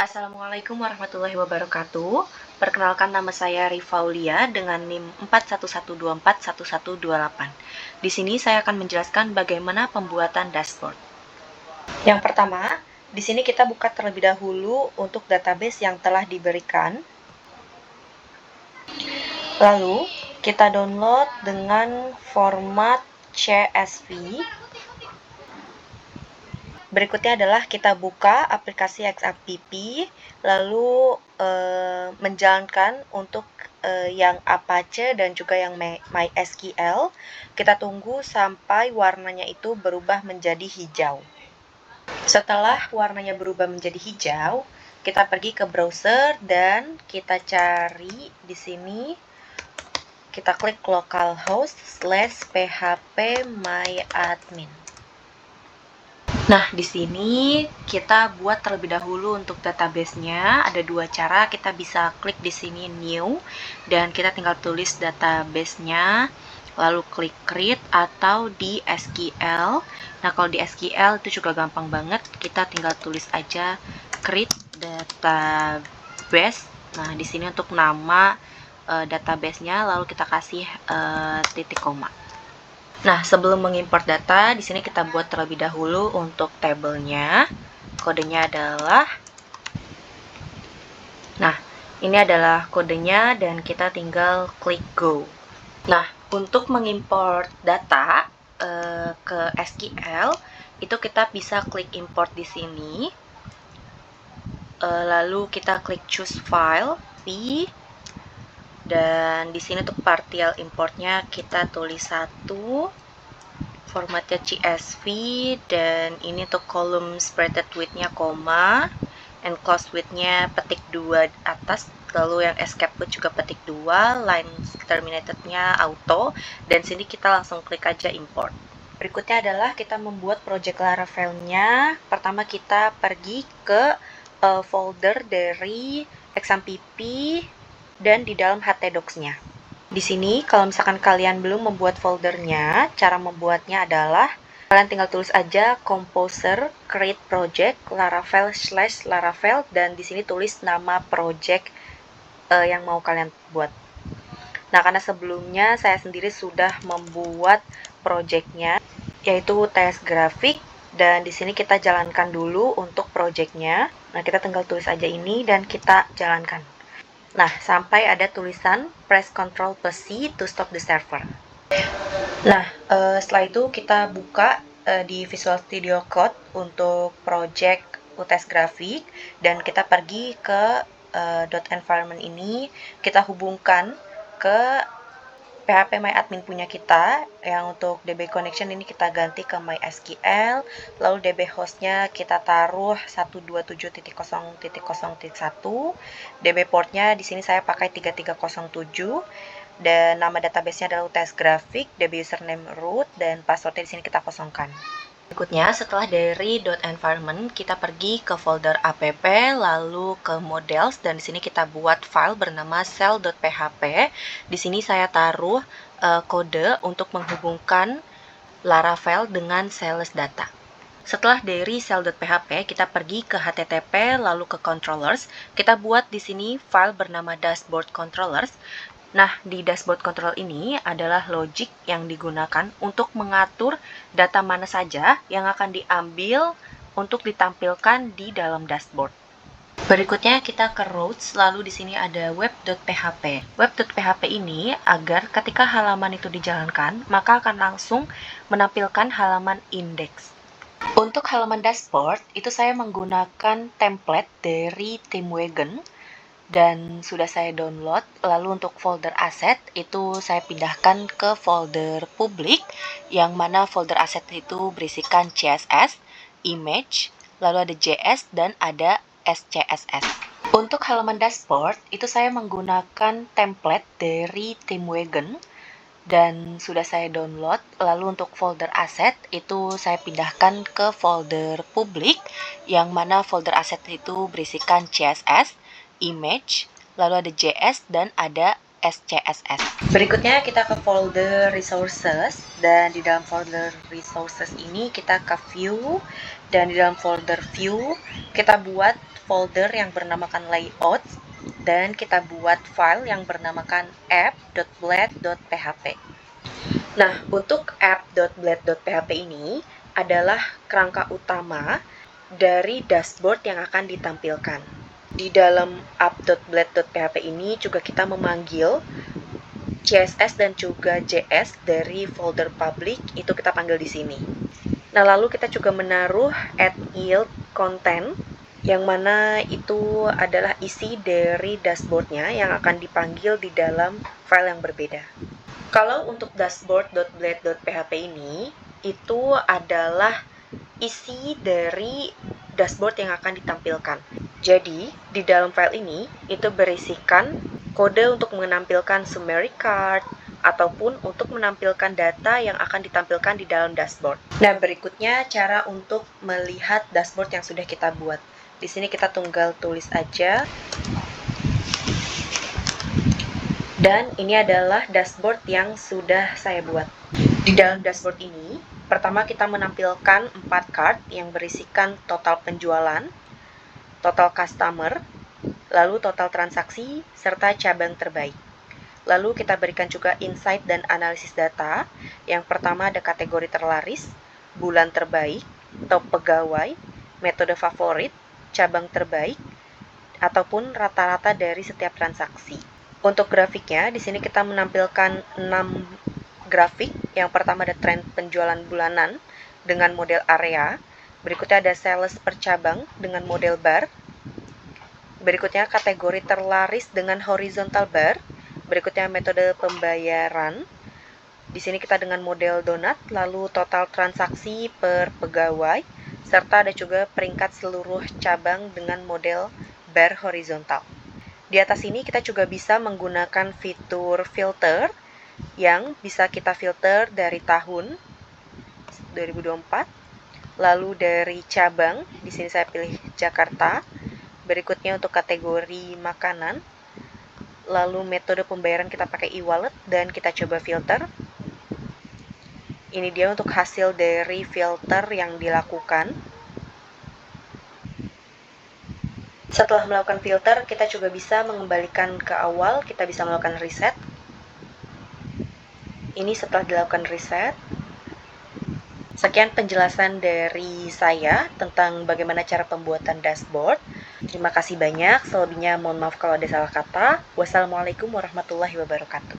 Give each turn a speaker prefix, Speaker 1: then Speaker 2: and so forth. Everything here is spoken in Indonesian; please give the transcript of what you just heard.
Speaker 1: Assalamualaikum warahmatullahi wabarakatuh. Perkenalkan, nama saya Rifaulia dengan NIM 4112411128. Di sini saya akan menjelaskan bagaimana pembuatan dashboard. Yang pertama, di sini kita buka terlebih dahulu untuk database yang telah diberikan. Lalu, kita download dengan format CSV. Berikutnya adalah kita buka aplikasi XAPP, lalu menjalankan untuk yang Apache dan juga yang MySQL. Kita tunggu sampai warnanya itu berubah menjadi hijau. Setelah warnanya berubah menjadi hijau, kita pergi ke browser dan kita cari di sini. Kita klik localhost/phpMyAdmin. Nah, di sini kita buat terlebih dahulu untuk database-nya. Ada dua cara, kita bisa klik di sini new dan kita tinggal tulis database-nya, lalu klik create atau di SQL. Nah, kalau di SQL itu juga gampang banget, kita tinggal tulis aja create database. Nah, di sini untuk nama database-nya lalu kita kasih titik koma. Nah, sebelum mengimport data, di sini kita buat terlebih dahulu untuk tabelnya. Kodenya adalah, nah, ini adalah kodenya dan kita tinggal klik go. Nah, untuk mengimport data ke SQL, itu kita bisa klik import di sini. Lalu kita klik choose file, P, dan di sini untuk partial importnya kita tulis 1. Formatnya CSV, dan ini untuk column spreaded width-nya koma, enclosed width-nya petik 2 atas, lalu yang escape width juga petik 2, line terminated-nya auto, dan sini kita langsung klik aja import. Berikutnya adalah kita membuat project Laravel-nya. Pertama kita pergi ke folder dari XAMPP dan di dalam htdocs-nya. Di sini, kalau misalkan kalian belum membuat foldernya, cara membuatnya adalah kalian tinggal tulis aja composer create project laravel/laravel, dan di sini tulis nama project yang mau kalian buat. Nah, karena sebelumnya saya sendiri sudah membuat projectnya, yaitu TS Grafik, dan di sini kita jalankan dulu untuk projectnya. Nah, kita tinggal tulis aja ini dan kita jalankan. Nah, sampai ada tulisan press Ctrl+C to stop the server. Nah, setelah itu kita buka di Visual Studio Code untuk project UTS Grafik, dan kita pergi ke .environment ini, kita hubungkan ke phpMyAdmin punya kita. Yang untuk DB connection ini kita ganti ke MySQL, lalu DB hostnya kita taruh 127.0.0.1, DB portnya di sini saya pakai 3307, dan nama database-nya adalah UTS Grafik, DB username root, dan passwordnya di sini kita kosongkan. Berikutnya, setelah dari .environment, kita pergi ke folder app, lalu ke models, dan di sini kita buat file bernama cell.php. Di sini saya taruh kode untuk menghubungkan Laravel dengan sales data. Setelah dari cell.php, kita pergi ke http, lalu ke controllers. Kita buat di sini file bernama dashboard controllers. Nah, di dashboard control ini adalah logic yang digunakan untuk mengatur data mana saja yang akan diambil untuk ditampilkan di dalam dashboard. Berikutnya kita ke routes, lalu di sini ada web.php. Web.php ini agar ketika halaman itu dijalankan, maka akan langsung menampilkan halaman indeks. Untuk halaman dashboard, itu saya menggunakan template dari TeamWagon, dan sudah saya download. Lalu untuk folder aset itu saya pindahkan ke folder publik, yang mana folder aset itu berisikan CSS, image, lalu ada JS, dan ada SCSS. Untuk halaman dashboard itu saya menggunakan template dari TeamWagon, dan sudah saya download. Lalu untuk folder aset itu saya pindahkan ke folder publik, yang mana folder aset itu berisikan CSS, image, lalu ada JS, dan ada SCSS. Berikutnya kita ke folder resources, dan di dalam folder resources ini kita ke view, dan di dalam folder view kita buat folder yang bernamakan layout, dan kita buat file yang bernamakan app.blade.php. Nah, untuk app.blade.php ini adalah kerangka utama dari dashboard yang akan ditampilkan. Di dalam app.blade.php ini juga kita memanggil CSS dan juga JS dari folder public, itu kita panggil di sini. Nah, lalu kita juga menaruh add yield content, yang mana itu adalah isi dari dashboardnya yang akan dipanggil di dalam file yang berbeda. Kalau untuk dashboard.blade.php ini, itu adalah isi dari dashboard yang akan ditampilkan. Jadi, di dalam file ini, itu berisikan kode untuk menampilkan summary card, ataupun untuk menampilkan data yang akan ditampilkan di dalam dashboard. Nah, berikutnya cara untuk melihat dashboard yang sudah kita buat. Di sini kita tinggal tulis aja. Dan ini adalah dashboard yang sudah saya buat. Di dalam dashboard ini, pertama kita menampilkan 4 card yang berisikan total penjualan, total customer, lalu total transaksi, serta cabang terbaik. Lalu kita berikan juga insight dan analisis data. Yang pertama ada kategori terlaris, bulan terbaik, top pegawai, metode favorit, cabang terbaik, ataupun rata-rata dari setiap transaksi. Untuk grafiknya, di sini kita menampilkan 6 grafik. Yang pertama ada tren penjualan bulanan dengan model area. Berikutnya ada sales per cabang dengan model bar. Berikutnya kategori terlaris dengan horizontal bar. Berikutnya metode pembayaran. Di sini kita dengan model donat, lalu total transaksi per pegawai, serta ada juga peringkat seluruh cabang dengan model bar horizontal. Di atas ini kita juga bisa menggunakan fitur filter yang bisa kita filter dari tahun 2024, lalu dari cabang, di sini saya pilih Jakarta. Berikutnya untuk kategori makanan, lalu metode pembayaran kita pakai e-wallet dan kita coba filter. Ini dia untuk hasil dari filter yang dilakukan. Setelah melakukan filter, kita juga bisa mengembalikan ke awal, kita bisa melakukan reset. Ini setelah dilakukan reset. Sekian penjelasan dari saya tentang bagaimana cara pembuatan dashboard. Terima kasih banyak, selebihnya mohon maaf kalau ada salah kata. Wassalamualaikum warahmatullahi wabarakatuh.